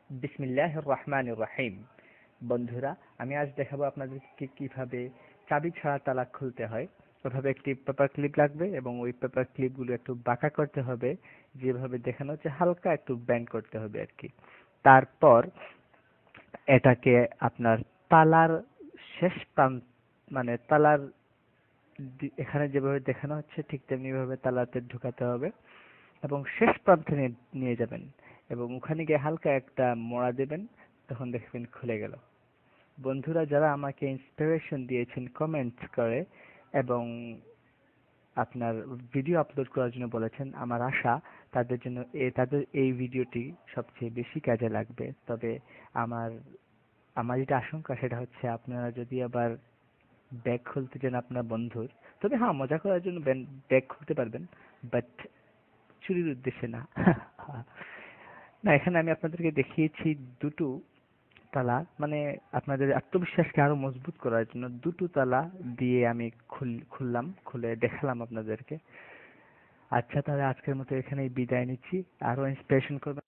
বিসমিল্লাহির রহমানির রহিম। বন্ধুরা, আমি আজ দেখাবো আপনাদেরকে কিভাবে চাবি ছাড়া তালা খুলতে হয়। ওভাবে একটি পেপার ক্লিপ লাগবে এবং ওই পেপার ক্লিপগুলো একটু বাঁকা করতে হবে, যেভাবে দেখানো হচ্ছে হালকা একটু ব্যান্ড করতে হবে আর কি। তারপর এটাকে আপনার তালার শেষ প্রান্ত, মানে তালার এখানে যেভাবে দেখানো হচ্ছে ঠিক তেমনি ভাবে তালাতে ঢুকাতে হবে এবং শেষ প্রান্তে নিয়ে যাবেন এবং ওখানে গিয়ে হালকা একটা মোড়া দেবেন, তখন দেখবেন খুলে গেল। বন্ধুরা যারা আমাকে ইন্সপিরেশন দিয়েছেন কমেন্টস করে এবং আপনার ভিডিও আপলোড করার জন্য বলেছেন, আমার আশা তাদের জন্য তাদের এই ভিডিওটি সবচেয়ে বেশি কাজে লাগবে। তবে আমার আমার যেটা আশঙ্কা সেটা হচ্ছে আপনারা যদি আবার ব্যাগ খুলতে চান আপনার বন্ধুর, তবে হ্যাঁ মজা করার জন্য ব্যাগ খুলতে পারবেন, বাট চুরির উদ্দেশ্যে না। না, এখানে আমি আপনাদেরকে দেখিয়েছি দুটো তালা, মানে আপনাদের আত্মবিশ্বাসকে আরো মজবুত করার জন্য দুটো তালা দিয়ে আমি খুললাম, খুলে দেখালাম আপনাদেরকে। আচ্ছা, তাহলে আজকের মতো এখানেই বিদায় নিচ্ছি। আরো ইন্সপিরেশন করবেন।